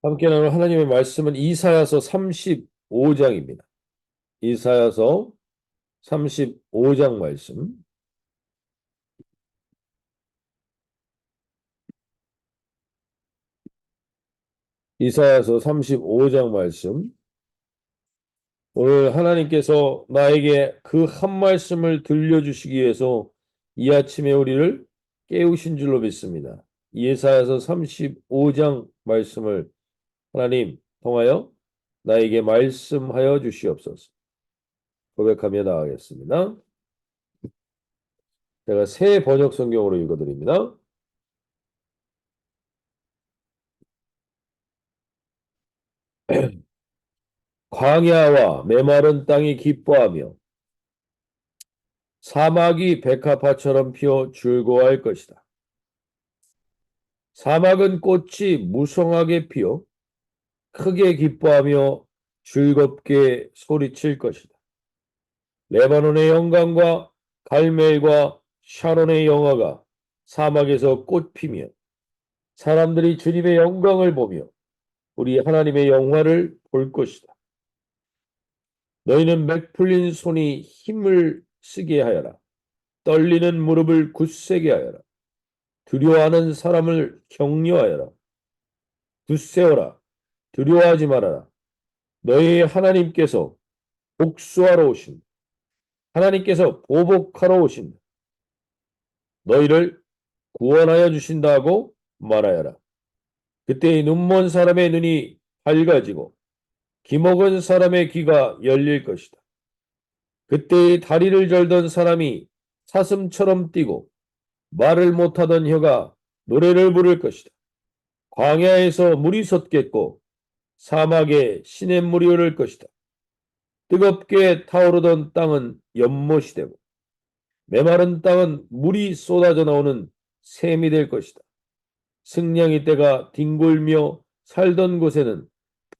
함께 나눌 하나님의 말씀은 이사야서 35장입니다. 이사야서 35장 말씀. 이사야서 35장 말씀. 오늘 하나님께서 나에게 그 한 말씀을 들려주시기 위해서 이 아침에 우리를 깨우신 줄로 믿습니다. 이사야서 35장 말씀을 하나님 통하여 나에게 말씀하여 주시옵소서. 고백하며 나가겠습니다. 제가 새 번역 성경으로 읽어드립니다. 광야와 메마른 땅이 기뻐하며 사막이 백합화처럼 피어 즐거워할 것이다. 사막은 꽃이 무성하게 피어 크게 기뻐하며 즐겁게 소리칠 것이다. 레바논의 영광과 갈멜과 샤론의 영화가 사막에서 꽃피며 사람들이 주님의 영광을 보며 우리 하나님의 영화를 볼 것이다. 너희는 맥 풀린 손이 힘을 쓰게 하여라. 떨리는 무릎을 굳세게 하여라. 두려워하는 사람을 격려하여라. 굳세어라. 두려워하지 말아라. 너희 하나님께서 복수하러 오신다. 하나님께서 보복하러 오신다. 너희를 구원하여 주신다고 말하여라. 그때 눈먼 사람의 눈이 밝아지고 귀먹은 사람의 귀가 열릴 것이다. 그때 다리를 절던 사람이 사슴처럼 뛰고 말을 못하던 혀가 노래를 부를 것이다. 광야에서 물이 솟겠고 사막에 시냇물이 흐를 것이다. 뜨겁게 타오르던 땅은 연못이 되고 메마른 땅은 물이 쏟아져 나오는 샘이 될 것이다. 승냥이 떼가 뒹굴며 살던 곳에는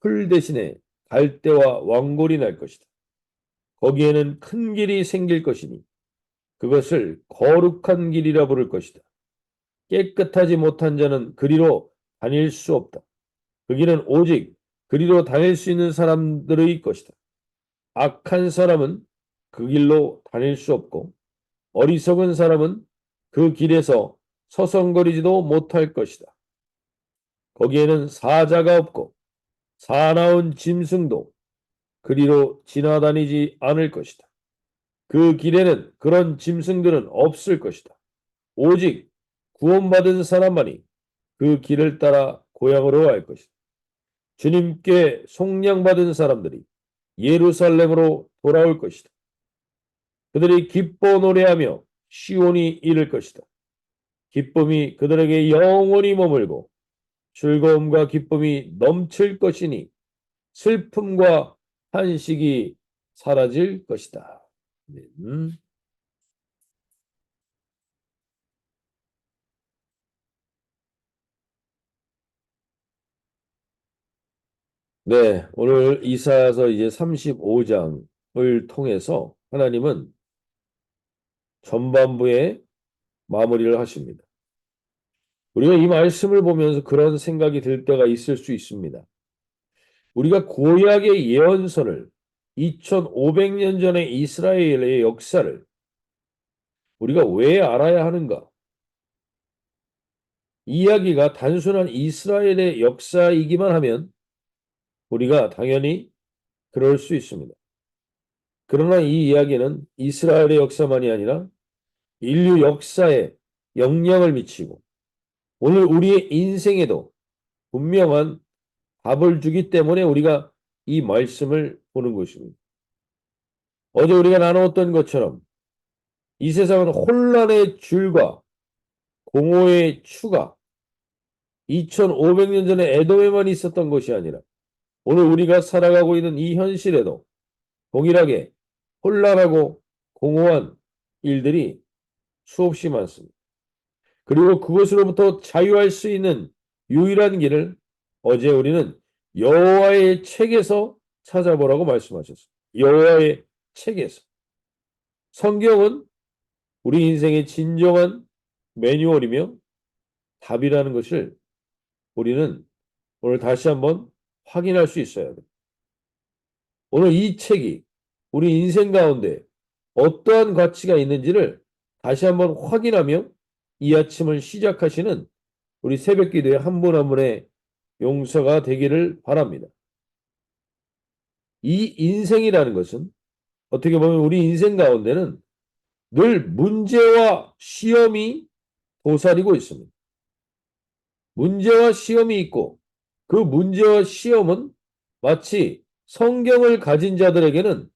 풀 대신에 갈대와 왕골이 날 것이다. 거기에는 큰 길이 생길 것이니 그것을 거룩한 길이라 부를 것이다. 깨끗하지 못한 자는 그리로 다닐 수 없다. 그 길은 오직 그리로 다닐 수 있는 사람들의 것이다. 악한 사람은 그 길로 다닐 수 없고 어리석은 사람은 그 길에서 서성거리지도 못할 것이다. 거기에는 사자가 없고 사나운 짐승도 그리로 지나다니지 않을 것이다. 그 길에는 그런 짐승들은 없을 것이다. 오직 구원받은 사람만이 그 길을 따라 고향으로 갈 것이다. 주님께 속량받은 사람들이 예루살렘으로 돌아올 것이다. 그들이 기뻐 노래하며 시온이 이를 것이다. 기쁨이 그들에게 영원히 머물고 즐거움과 기쁨이 넘칠 것이니 슬픔과 한식이 사라질 것이다. 네, 오늘 이사야서 이제 35장을 통해서 하나님은 전반부에 마무리를 하십니다. 우리가 이 말씀을 보면서 그런 생각이 들 때가 있을 수 있습니다. 우리가 구약의 예언서를 2500년 전의 이스라엘의 역사를 우리가 왜 알아야 하는가? 이야기가 단순한 이스라엘의 역사이기만 하면 우리가 당연히 그럴 수 있습니다. 그러나 이 이야기는 이스라엘의 역사만이 아니라 인류 역사에 영향을 미치고 오늘 우리의 인생에도 분명한 답을 주기 때문에 우리가 이 말씀을 보는 것입니다. 어제 우리가 나누었던 것처럼 이 세상은 혼란의 줄과 공허의 추가 2500년 전에 에돔에만 있었던 것이 아니라 오늘 우리가 살아가고 있는 이 현실에도 동일하게 혼란하고 공허한 일들이 수없이 많습니다. 그리고 그것으로부터 자유할 수 있는 유일한 길을 어제 우리는 여호와의 책에서 찾아보라고 말씀하셨습니다. 여호와의 책에서. 성경은 우리 인생의 진정한 매뉴얼이며 답이라는 것을 우리는 오늘 다시 한번 확인할 수 있어야 돼. 오늘 이 책이 우리 인생 가운데 어떠한 가치가 있는지를 다시 한번 확인하며 이 아침을 시작하시는 우리 새벽 기도의 한 분 한 분의 용서가 되기를 바랍니다. 이 인생이라는 것은 어떻게 보면 우리 인생 가운데는 늘 문제와 시험이 도사리고 있습니다. 문제와 시험이 있고 그 문제와 시험은 마치 성경을 가진 자들에게는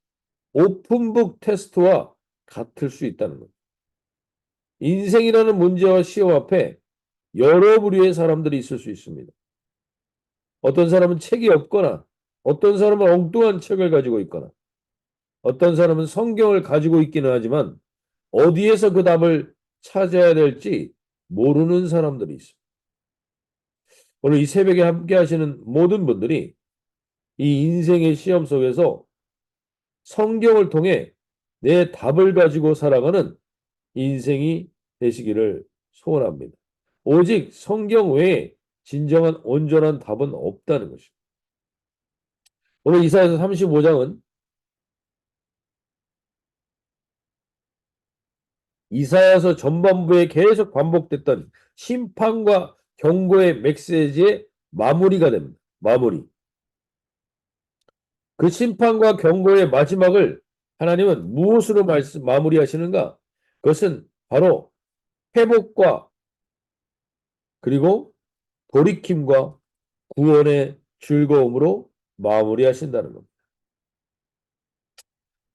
오픈북 테스트와 같을 수 있다는 것. 인생이라는 문제와 시험 앞에 여러 부류의 사람들이 있을 수 있습니다. 어떤 사람은 책이 없거나 어떤 사람은 엉뚱한 책을 가지고 있거나 어떤 사람은 성경을 가지고 있기는 하지만 어디에서 그 답을 찾아야 될지 모르는 사람들이 있습니다. 오늘 이 새벽에 함께 하시는 모든 분들이 이 인생의 시험 속에서 성경을 통해 내 답을 가지고 살아가는 인생이 되시기를 소원합니다. 오직 성경 외에 진정한 온전한 답은 없다는 것입니다. 오늘 이사야서 35장은 이사야서 전반부에 계속 반복됐던 심판과 경고의 메시지의 마무리가 됩니다. 마무리. 그 심판과 경고의 마지막을 하나님은 무엇으로 마무리하시는가? 그것은 바로 회복과 그리고 돌이킴과 구원의 즐거움으로 마무리하신다는 겁니다.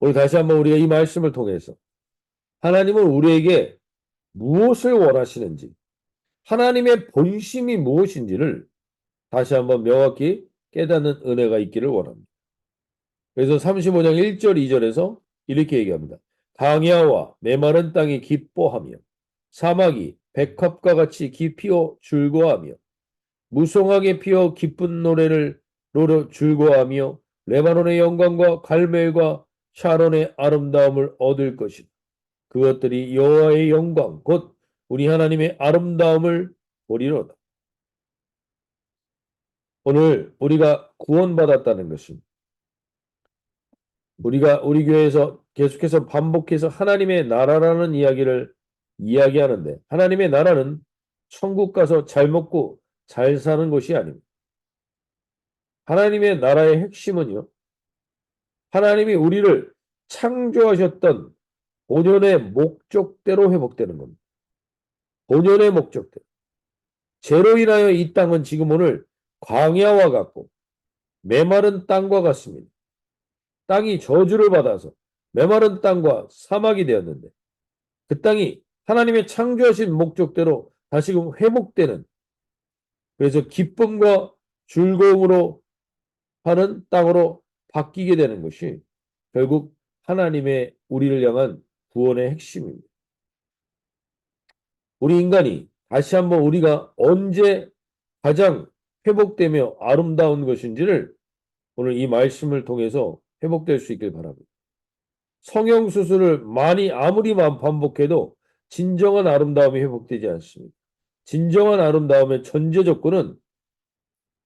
오늘 다시 한번 우리가 이 말씀을 통해서 하나님은 우리에게 무엇을 원하시는지, 하나님의 본심이 무엇인지를 다시 한번 명확히 깨닫는 은혜가 있기를 원합니다. 그래서 35장 1절, 2절에서 이렇게 얘기합니다. 강야와 메마른 땅이 기뻐하며 사막이 백합과 같이 피어 즐거워하며 무성하게 피어 기쁜 노래를 노려 즐거워하며 레바논의 영광과 갈멜과 샤론의 아름다움을 얻을 것이다. 그것들이 여호와의 영광 곧 우리 하나님의 아름다움을 보리로다. 오늘 우리가 구원받았다는 것은 우리가 우리 교회에서 계속해서 반복해서 하나님의 나라라는 이야기를 이야기하는데 하나님의 나라는 천국 가서 잘 먹고 잘 사는 것이 아닙니다. 하나님의 나라의 핵심은요. 하나님이 우리를 창조하셨던 본연의 목적대로 회복되는 겁니다. 본연의 목적대로. 죄로 인하여 이 땅은 지금 오늘 광야와 같고 메마른 땅과 같습니다. 땅이 저주를 받아서 메마른 땅과 사막이 되었는데 그 땅이 하나님의 창조하신 목적대로 다시금 회복되는 그래서 기쁨과 즐거움으로 하는 땅으로 바뀌게 되는 것이 결국 하나님의 우리를 향한 구원의 핵심입니다. 우리 인간이 다시 한번 우리가 언제 가장 회복되며 아름다운 것인지를 오늘 이 말씀을 통해서 회복될 수 있길 바랍니다. 성형수술을 많이 아무리 반복해도 진정한 아름다움이 회복되지 않습니다. 진정한 아름다움의 전제 조건은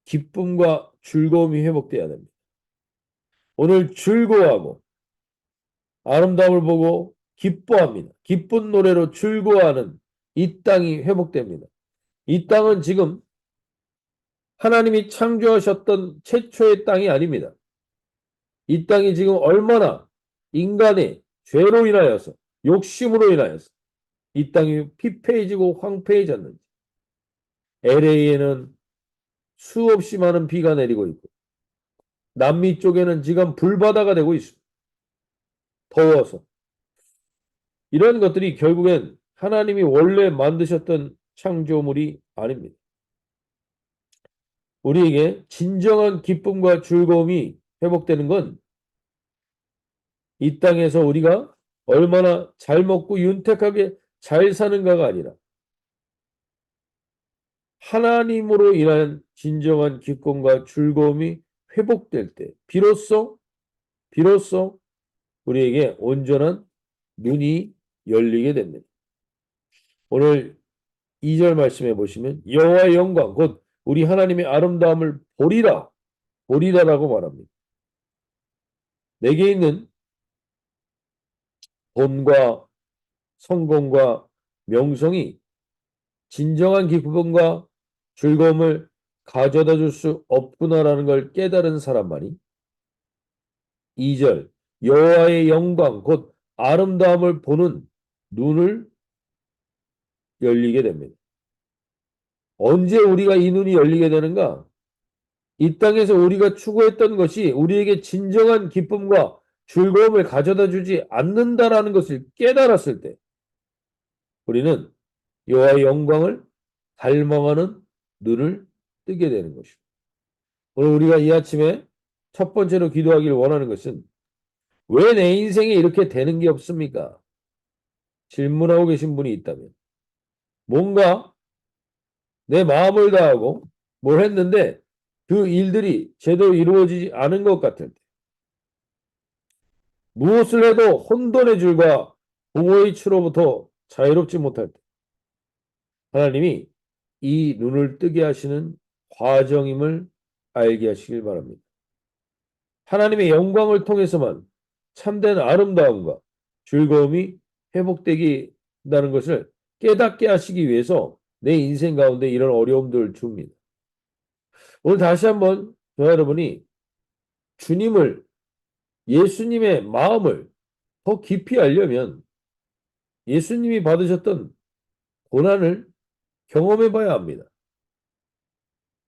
기쁨과 즐거움이 회복돼야 됩니다. 오늘 즐거워하고 아름다움을 보고 기뻐합니다. 기쁜 노래로 즐거워하는 이 땅이 회복됩니다. 이 땅은 지금 하나님이 창조하셨던 최초의 땅이 아닙니다. 이 땅이 지금 얼마나 인간의 죄로 인하여서 욕심으로 인하여서 이 땅이 피폐해지고 황폐해졌는지 LA에는 수없이 많은 비가 내리고 있고 남미 쪽에는 지금 불바다가 되고 있습니다. 더워서 이런 것들이 결국엔 하나님이 원래 만드셨던 창조물이 아닙니다. 우리에게 진정한 기쁨과 즐거움이 회복되는 건 이 땅에서 우리가 얼마나 잘 먹고 윤택하게 잘 사는가가 아니라 하나님으로 인한 진정한 기쁨과 즐거움이 회복될 때 비로소 우리에게 온전한 눈이 열리게 됩니다. 오늘 2절 말씀해 보시면 여호와의 영광 곧 우리 하나님의 아름다움을 보리라, 보리라라고 말합니다. 내게 있는 돈과 성공과 명성이 진정한 기쁨과 즐거움을 가져다 줄 수 없구나라는 걸 깨달은 사람만이 2절 여호와의 영광 곧 아름다움을 보는 눈을 열리게 됩니다. 언제 우리가 이 눈이 열리게 되는가? 이 땅에서 우리가 추구했던 것이 우리에게 진정한 기쁨과 즐거움을 가져다 주지 않는다라는 것을 깨달았을 때 우리는 여호와의 영광을 갈망하는 눈을 뜨게 되는 것입니다. 오늘 우리가 이 아침에 첫 번째로 기도하기를 원하는 것은 왜 내 인생에 이렇게 되는 게 없습니까? 질문하고 계신 분이 있다면 뭔가 내 마음을 다하고 뭘 했는데 그 일들이 제대로 이루어지지 않은 것 같을 때 무엇을 해도 혼돈의 줄과 공허의 추로부터 자유롭지 못할 때 하나님이 이 눈을 뜨게 하시는 과정임을 알게 하시길 바랍니다. 하나님의 영광을 통해서만 참된 아름다움과 즐거움이 회복되게 한다는 것을 깨닫게 하시기 위해서 내 인생 가운데 이런 어려움들을 줍니다. 오늘 다시 한번 저와 여러분이 주님을 예수님의 마음을 더 깊이 알려면 예수님이 받으셨던 고난을 경험해 봐야 합니다.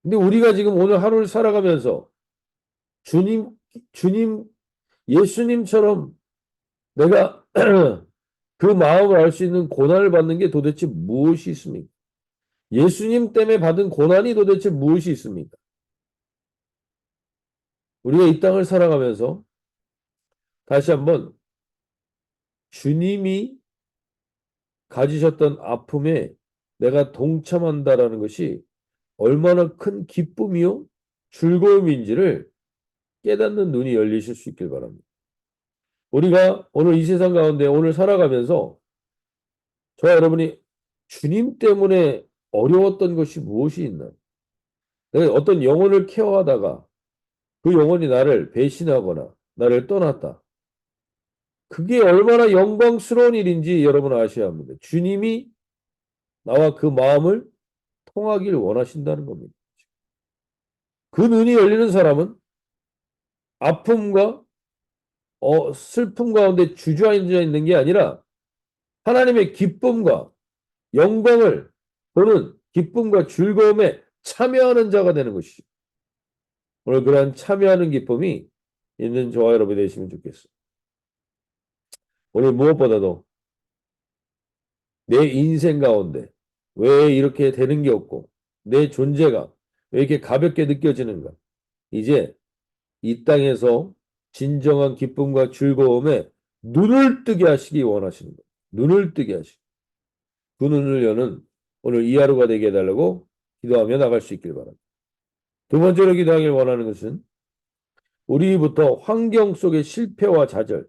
근데 우리가 지금 오늘 하루를 살아가면서 주님, 예수님처럼 내가 그 마음을 알 수 있는 고난을 받는 게 도대체 무엇이 있습니까? 예수님 때문에 받은 고난이 도대체 무엇이 있습니까? 우리가 이 땅을 살아가면서 다시 한번 주님이 가지셨던 아픔에 내가 동참한다라는 것이 얼마나 큰 기쁨이요 즐거움인지를 깨닫는 눈이 열리실 수 있길 바랍니다. 우리가 오늘 이 세상 가운데 오늘 살아가면서 저와 여러분이 주님 때문에 어려웠던 것이 무엇이 있나? 내가 어떤 영혼을 케어하다가 그 영혼이 나를 배신하거나 나를 떠났다. 그게 얼마나 영광스러운 일인지 여러분 아셔야 합니다. 주님이 나와 그 마음을 통하길 원하신다는 겁니다. 그 눈이 열리는 사람은 아픔과 슬픔 가운데 주저앉아 있는 게 아니라 하나님의 기쁨과 영광을 보는 기쁨과 즐거움에 참여하는 자가 되는 것이죠. 오늘 그러한 참여하는 기쁨이 있는 저와 여러분이 되시면 좋겠습니다. 오늘 무엇보다도 내 인생 가운데 왜 이렇게 되는 게 없고 내 존재가 왜 이렇게 가볍게 느껴지는가? 이제 이 땅에서 진정한 기쁨과 즐거움에 눈을 뜨게 하시기 원하시는 거예요. 눈을 뜨게 하시고 그 눈을 여는 오늘 이 하루가 되게 해달라고 기도하며 나갈 수 있길 바랍니다. 두 번째로 기도하길 원하는 것은 우리부터 환경 속의 실패와 좌절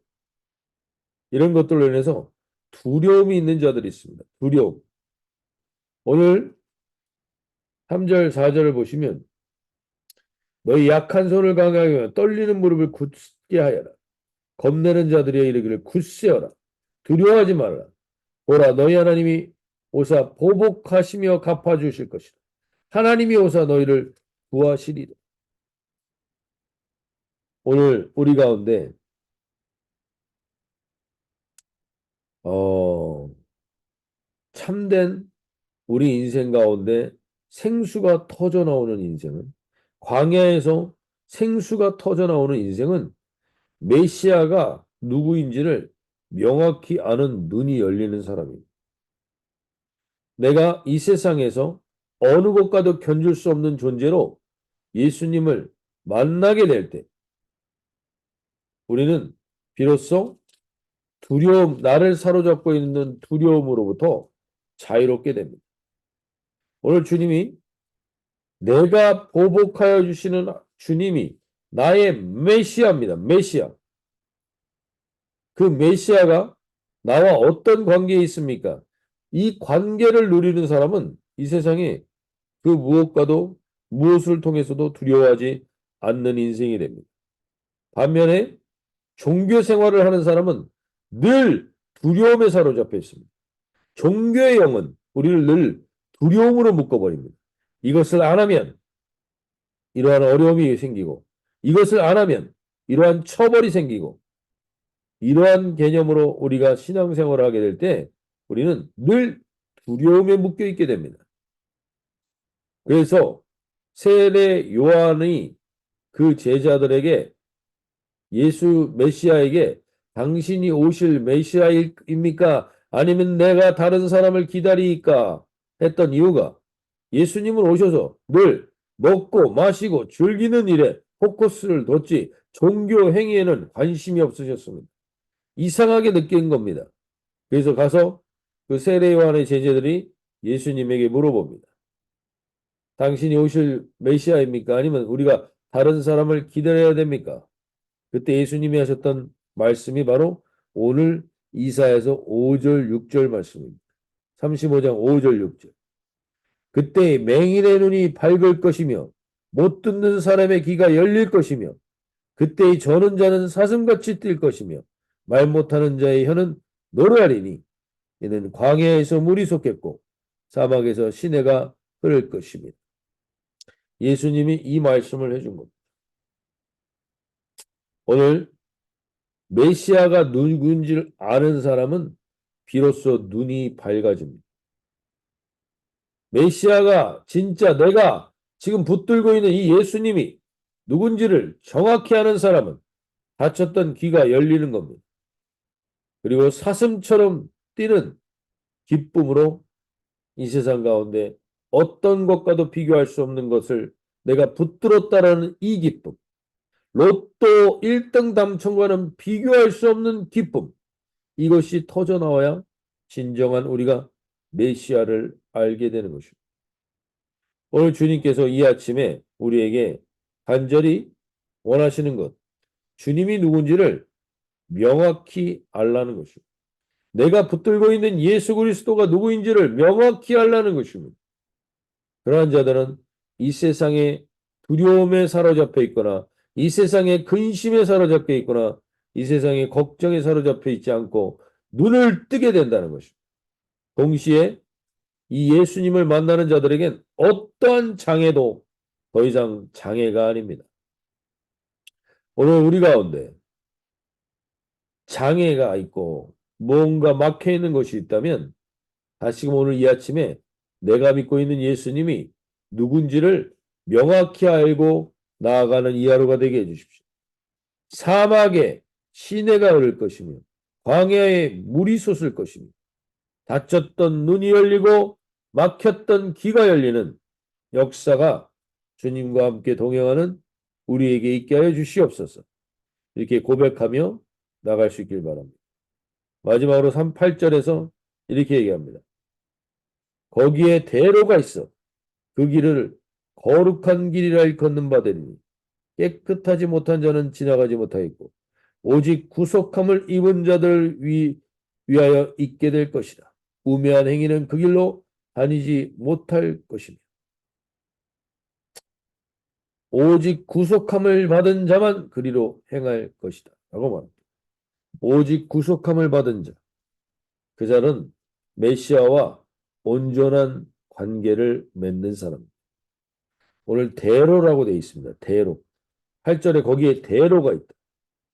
이런 것들로 인해서 두려움이 있는 자들이 있습니다. 두려움. 오늘 3절 4절을 보시면 너희 약한 손을 강하게 하며 떨리는 무릎을 굳게 하여라. 겁내는 자들이 이르기를 굳세어라. 두려워하지 말라. 보라 너희 하나님이 오사 보복하시며 갚아주실 것이다. 하나님이 오사 너희를 구하시리라. 오늘 우리 가운데 참된 우리 인생 가운데 생수가 터져 나오는 인생은 광야에서 생수가 터져 나오는 인생은 메시아가 누구인지를 명확히 아는 눈이 열리는 사람입니다. 내가 이 세상에서 어느 것과도 견줄 수 없는 존재로 예수님을 만나게 될 때 우리는 비로소 두려움, 나를 사로잡고 있는 두려움으로부터 자유롭게 됩니다. 오늘 주님이 내가 보복하여 주시는 주님이 나의 메시아입니다. 메시아. 그 메시아가 나와 어떤 관계에 있습니까? 이 관계를 누리는 사람은 이 세상에 그 무엇과도 무엇을 통해서도 두려워하지 않는 인생이 됩니다. 반면에 종교 생활을 하는 사람은 늘 두려움에 사로잡혀 있습니다. 종교의 영은 우리를 늘 두려움으로 묶어버립니다. 이것을 안 하면 이러한 어려움이 생기고, 이것을 안 하면 이러한 처벌이 생기고, 이러한 개념으로 우리가 신앙생활을 하게 될 때 우리는 늘 두려움에 묶여 있게 됩니다. 그래서 세례 요한이 그 제자들에게 예수 메시아에게 당신이 오실 메시아입니까? 아니면 내가 다른 사람을 기다리까? 했던 이유가 예수님은 오셔서 늘 먹고 마시고 즐기는 일에 포커스를 뒀지 종교 행위에는 관심이 없으셨습니다. 이상하게 느낀 겁니다. 그래서 가서 그 세례 요한의 제자들이 예수님에게 물어봅니다. 당신이 오실 메시아입니까? 아니면 우리가 다른 사람을 기다려야 됩니까? 그때 예수님이 하셨던 말씀이 바로 오늘 이사야서 5절 6절 말씀입니다. 35장 5절 6절. 그때 맹인의 눈이 밝을 것이며 못 듣는 사람의 귀가 열릴 것이며 그때 저는 자는 사슴같이 뛸 것이며 말 못하는 자의 혀는 노래하리니 이는 광야에서 물이 솟겠고 사막에서 시내가 흐를 것입니다. 예수님이 이 말씀을 해준 겁니다. 오늘 메시아가 누군지를 아는 사람은 비로소 눈이 밝아집니다. 메시아가 진짜 내가 지금 붙들고 있는 이 예수님이 누군지를 정확히 아는 사람은 닫혔던 귀가 열리는 겁니다. 그리고 사슴처럼 뛰는 기쁨으로 이 세상 가운데 어떤 것과도 비교할 수 없는 것을 내가 붙들었다라는 이 기쁨, 로또 1등 당첨과는 비교할 수 없는 기쁨, 이것이 터져나와야 진정한 우리가 메시아를 알게 되는 것입니다. 오늘 주님께서 이 아침에 우리에게 간절히 원하시는 것, 주님이 누군지를 명확히 알라는 것입니다. 내가 붙들고 있는 예수 그리스도가 누구인지를 명확히 알라는 것입니다. 그러한 자들은 이 세상에 두려움에 사로잡혀 있거나 이 세상에 근심에 사로잡혀 있거나 이 세상에 걱정에 사로잡혀 있지 않고 눈을 뜨게 된다는 것입니다. 동시에 이 예수님을 만나는 자들에겐 어떠한 장애도 더 이상 장애가 아닙니다. 오늘 우리 가운데 장애가 있고 뭔가 막혀 있는 것이 있다면 다시금 오늘 이 아침에 내가 믿고 있는 예수님이 누군지를 명확히 알고 나아가는 이 하루가 되게 해주십시오. 사막에 시내가 흐를 것이며 광야에 물이 솟을 것이며 닫혔던 눈이 열리고 막혔던 귀가 열리는 역사가 주님과 함께 동행하는 우리에게 있게 하여 주시옵소서. 이렇게 고백하며 나갈 수 있길 바랍니다. 마지막으로 38절에서 이렇게 얘기합니다. 거기에 대로가 있어 그 길을 거룩한 길이라 걷는 바 되리니 깨끗하지 못한 자는 지나가지 못하겠고 오직 구속함을 입은 자들 위하여 있게 될 것이라. 우매한 행위는 그 길로 다니지 못할 것이며 오직 구속함을 받은 자만 그리로 행할 것이다 라고 말합니다. 오직 구속함을 받은 자, 그 자는 메시아와 온전한 관계를 맺는 사람. 오늘 대로라고 되어 있습니다. 대로. 8절에 거기에 대로가 있다.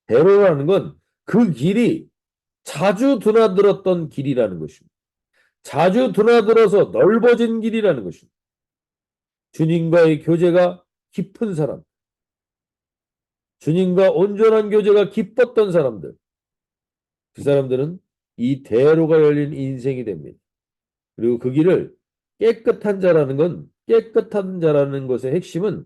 대로라는 건 그 길이 자주 드나들었던 길이라는 것입니다. 자주 드나들어서 넓어진 길이라는 것입니다. 주님과의 교제가 깊은 사람, 주님과 온전한 교제가 깊었던 사람들, 그 사람들은 이 대로가 열린 인생이 됩니다. 그리고 그 길을 깨끗한 자라는 건, 깨끗한 자라는 것의 핵심은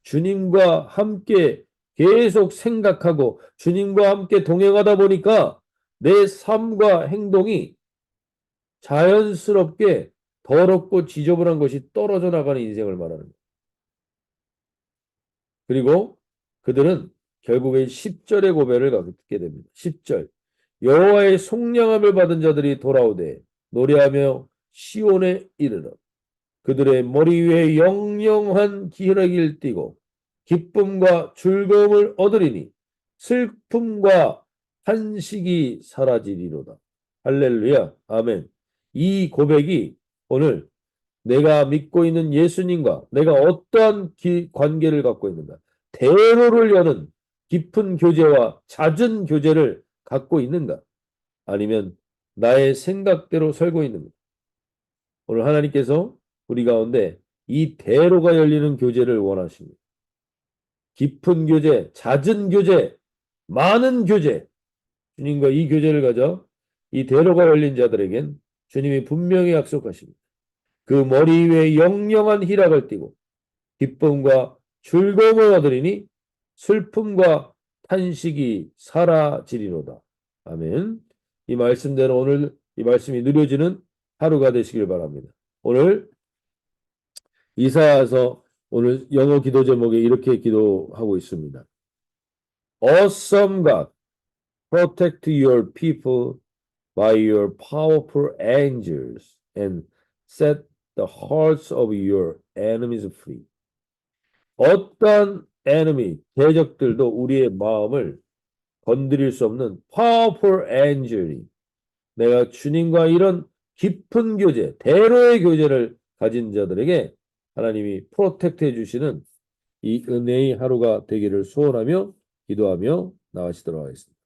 주님과 함께 계속 생각하고 주님과 함께 동행하다 보니까 내 삶과 행동이 자연스럽게 더럽고 지저분한 것이 떨어져 나가는 인생을 말하는 거예요. 그리고 그들은 결국에 10절의 고백을 갖게 됩니다. 10절. 여호와의 속량함을 받은 자들이 돌아오되 노래하며 시온에 이르러 그들의 머리 위에 영영한 기러기를 띠고 기쁨과 즐거움을 얻으리니 슬픔과 한식이 사라지리로다. 할렐루야. 아멘. 이 고백이 오늘 내가 믿고 있는 예수님과 내가 어떠한 관계를 갖고 있는가? 대로를 여는 깊은 교제와 잦은 교제를 갖고 있는가? 아니면 나의 생각대로 살고 있는가? 오늘 하나님께서 우리 가운데 이 대로가 열리는 교제를 원하십니다. 깊은 교제, 잦은 교제, 많은 교제. 주님과 이 교제를 가져 이 대로가 열린 자들에겐 주님이 분명히 약속하십니다. 그 머리 위에 영영한 희락을 띠고 기쁨과 즐거움을 얻으리니 슬픔과 탄식이 사라지리로다. 아멘. 이 말씀대로 오늘 이 말씀이 누려지는 하루가 되시길 바랍니다. 오늘 이사야서 오늘 영어 기도 제목에 이렇게 기도하고 있습니다. Awesome God, protect your people by your powerful angels and set the hearts of your enemies free. 어떤 enemy, 대적들도 우리의 마음을 건드릴 수 없는 powerful angel이 내가 주님과 이런 깊은 교제, 대로의 교제를 가진 자들에게 하나님이 프로텍트 해주시는 이 은혜의 하루가 되기를 소원하며 기도하며 나가시도록 하겠습니다.